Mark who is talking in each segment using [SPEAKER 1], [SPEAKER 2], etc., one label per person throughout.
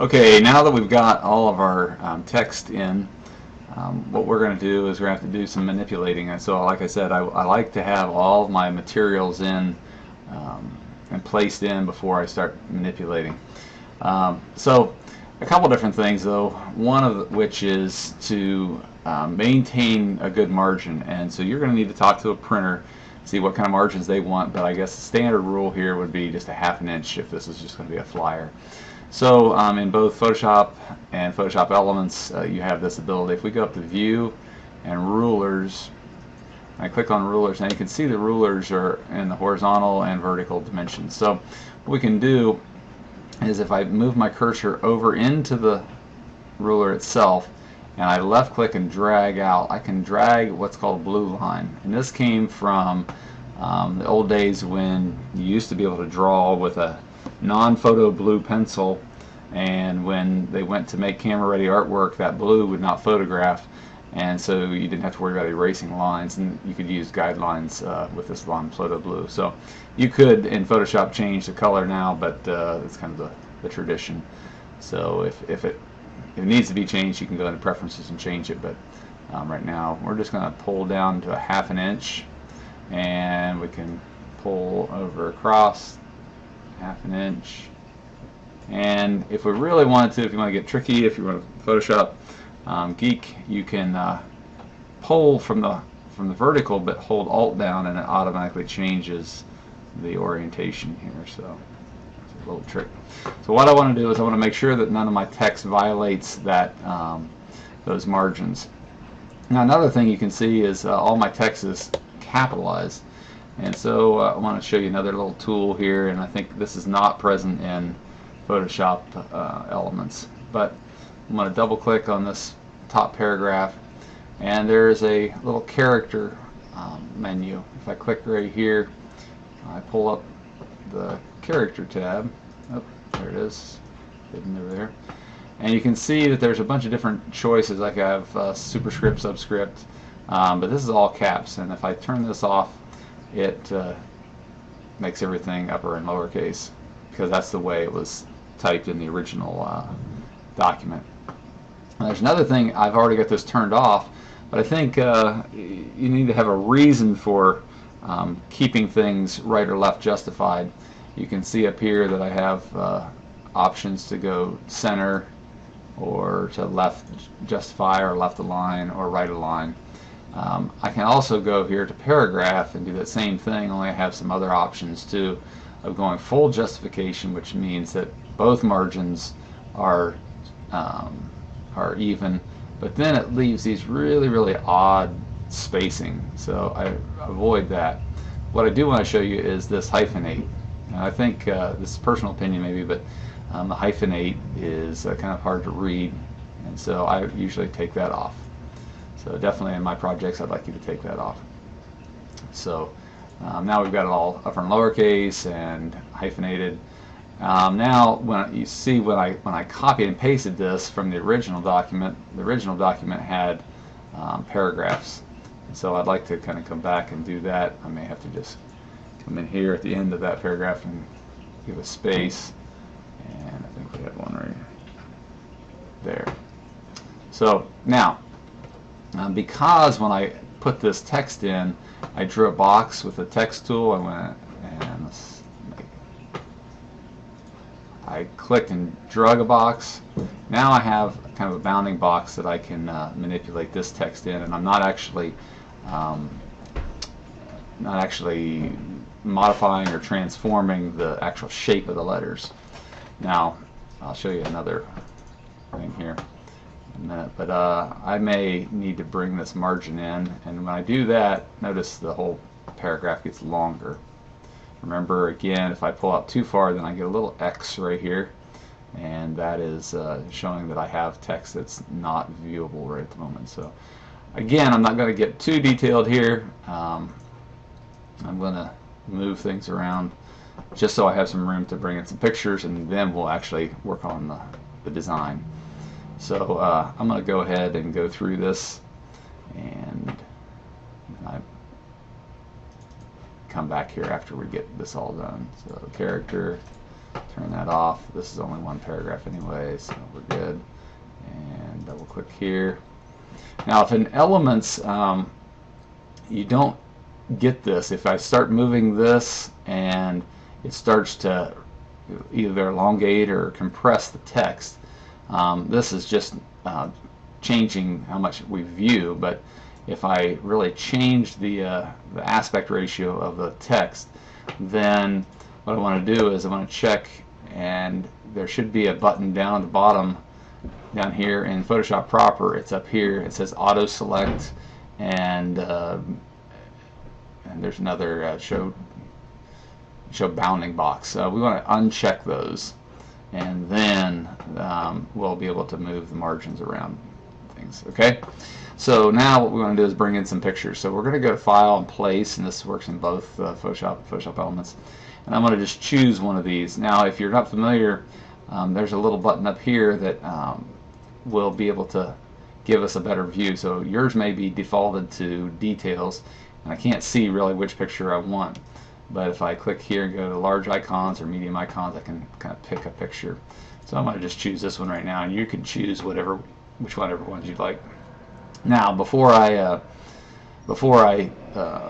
[SPEAKER 1] Okay, now that we've got all of our text in, what we're going to do is we're going to have to do some manipulating. And so, like I said, I like to have all of my materials in and placed in before I start manipulating. So, a couple different things though, one of which is to maintain a good margin. And so you're going to need to talk to a printer, see what kind of margins they want, but I guess the standard rule here would be just a ½ inch if this is just going to be a flyer. So in both Photoshop and Photoshop Elements, you have this ability. If we go up to View and Rulers, I click on Rulers, and you can see the rulers are in the horizontal and vertical dimensions. So what we can do is if I move my cursor over into the ruler itself and I left click and drag out, I can drag what's called a blue line. And this came from the old days when you used to be able to draw with a non-photo blue pencil, and when they went to make camera ready artwork, that blue would not photograph, and so you didn't have to worry about erasing lines, and you could use guidelines with this non-photo blue. So you could in Photoshop change the color now, but it's kind of the tradition. So if it needs to be changed, you can go into preferences and change it, but right now we're just going to pull down to a ½ inch, and we can pull over across ½ inch. And if we really wanted to, if you want to get tricky, if you want to Photoshop geek, you can pull from the vertical, but hold Alt down, and it automatically changes the orientation here. So it's a little trick. So what I want to do is I want to make sure that none of my text violates that those margins. Now another thing you can see is all my text is capitalized. And so I want to show you another little tool here, and I think this is not present in Photoshop Elements. But I'm going to double click on this top paragraph, and there's a little character menu. If I click right here, I pull up the character tab. Oh, there it is, hidden over there. And you can see that there's a bunch of different choices. Like I have superscript, subscript, but this is all caps. And if I turn this off, it makes everything upper and lowercase, because that's the way it was typed in the original document. And there's another thing, I've already got this turned off, but I think you need to have a reason for keeping things right or left justified. You can see up here that I have options to go center, or to left justify, or left align, or right align. I can also go here to paragraph and do that same thing, only I have some other options too, of going full justification, which means that both margins are even, but then it leaves these really odd spacing, so I avoid that. What I do want to show you is this hyphenate. And I think this is personal opinion maybe, but the hyphenate is kind of hard to read, and so I usually take that off. So definitely in my projects, I'd like you to take that off. So now we've got it all upper and lowercase and hyphenated. Now, when you see when I copied and pasted this from the original document had paragraphs. So I'd like to kind of come back and do that. I may have to just come in here at the end of that paragraph and give a space. And I think we have one right there. So now, because when I put this text in, I drew a box with the text tool. I went and I clicked and drug a box. Now I have kind of a bounding box that I can manipulate this text in, and I'm not actually modifying or transforming the actual shape of the letters. Now I'll show you another thing here in a minute, but I may need to bring this margin in, and when I do that, notice the whole paragraph gets longer. Remember, again, if I pull out too far, then I get a little X right here, and that is showing that I have text that's not viewable right at the moment. So again, I'm not going to get too detailed here. I'm going to move things around just so I have some room to bring in some pictures, and then we'll actually work on the design. So I'm going to go ahead and go through this, and I come back here after we get this all done. So character, Turn that off. This is only one paragraph anyway, so we're good. And double click here. Now if in Elements you don't get this, if I start moving this and it starts to either elongate or compress the text, this is just changing how much we view. But if I really change the aspect ratio of the text, then what I want to do is I want to check, and there should be a button down at the bottom down here in Photoshop proper. It's up here. It says auto select, and there's another show bounding box. We want to uncheck those, and then we'll be able to move the margins around things. Okay, so now what we want to do is bring in some pictures. So we're going to go to File and Place, and this works in both Photoshop Elements. And I'm going to just choose one of these. Now if you're not familiar, there's a little button up here that will be able to give us a better view. So yours may be defaulted to Details, and I can't see really which picture I want. But if I click here and go to large icons or medium icons, I can kind of pick a picture. So I'm going to just choose this one right now, and you can choose whichever ones you'd like. Now before I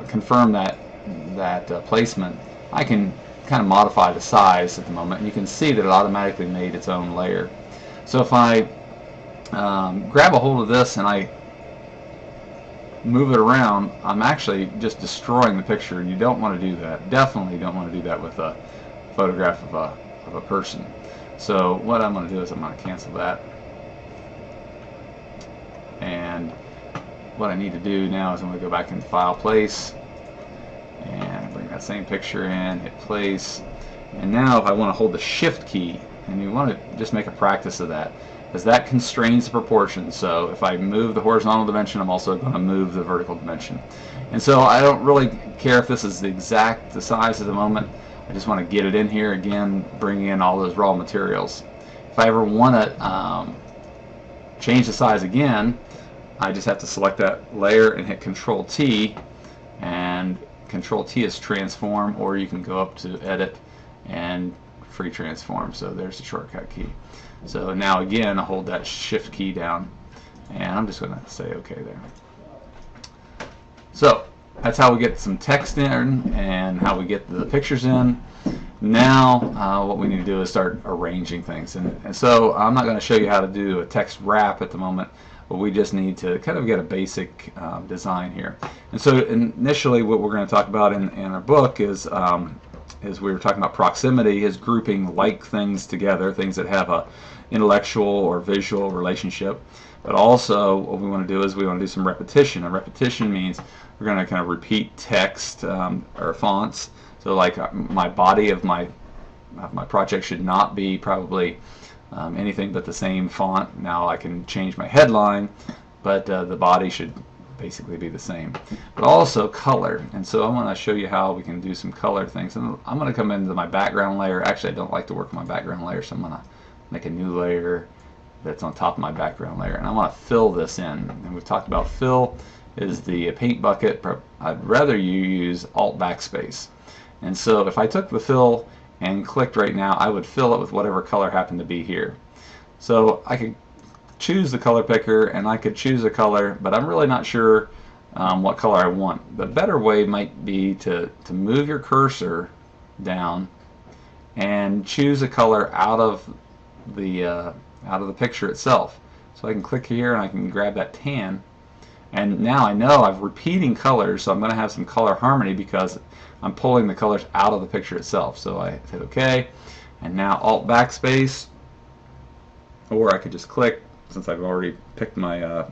[SPEAKER 1] confirm that placement, I can kind of modify the size at the moment, and you can see that it automatically made its own layer. So if I grab a hold of this and I move it around, I'm actually just destroying the picture, and you don't want to do that. Definitely don't want to do that with a photograph of a person. So what I'm going to do is I'm going to cancel that, and what I need to do now is I'm going to go back into File, Place, and bring that same picture in, hit Place. And now if I want to hold the Shift key, and you want to just make a practice of that, because that constrains the proportions. So if I move the horizontal dimension, I'm also going to move the vertical dimension. And so I don't really care if this is the size at the moment. I just want to get it in here again, bring in all those raw materials. If I ever want to change the size again, I just have to select that layer and hit Control T, and Control T is transform, or you can go up to Edit and free transform. So there's the shortcut key. So now again, I hold that Shift key down, and I'm just going to say OK there. So that's how we get some text in and how we get the pictures in. Now what we need to do is start arranging things, and so I'm not going to show you how to do a text wrap at the moment, but we just need to kind of get a basic design here. And so initially what we're going to talk about in our book is we were talking about proximity, is grouping like things together, things that have a intellectual or visual relationship. But also what we want to do is we want to do some repetition. And repetition means we're going to kind of repeat text or fonts. So like my body of my project should not be probably anything but the same font. Now I can change my headline, but the body should basically be the same. But also color, and so I'm going to show you how we can do some color things. And I'm going to come into my background layer. Actually, I don't like to work with my background layer, so I'm going to make a new layer that's on top of my background layer, and I want to fill this in. And we've talked about fill is the paint bucket. I'd rather you use Alt Backspace. And so if I took the fill and clicked right now, I would fill it with whatever color happened to be here. So I could choose the color picker, and I could choose a color, but I'm really not sure what color I want. The better way might be to move your cursor down and choose a color out of the picture itself. So I can click here and I can grab that tan, and now I know I'm repeating colors, so I'm going to have some color harmony because I'm pulling the colors out of the picture itself. So I hit OK, and now Alt Backspace, or I could just click, since I've already picked my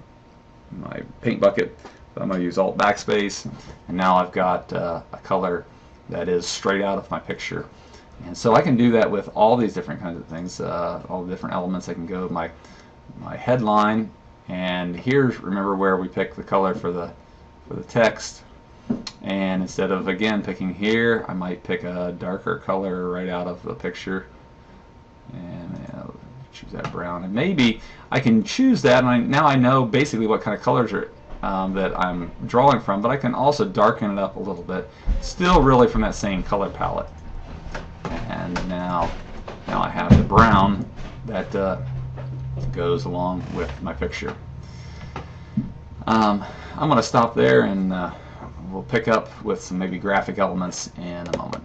[SPEAKER 1] my paint bucket. So I'm going to use Alt Backspace, and now I've got a color that is straight out of my picture. And so I can do that with all these different kinds of things, all the different elements. I can go my headline, and here's, remember where we picked the color for the text. And instead of again picking here, I might pick a darker color right out of the picture, and choose that brown. And maybe I can choose that, and now I know basically what kind of colors are that I'm drawing from, but I can also darken it up a little bit, still really from that same color palette. And now Now I have the brown that goes along with my picture. I'm going to stop there, and we'll pick up with some maybe graphic elements in a moment.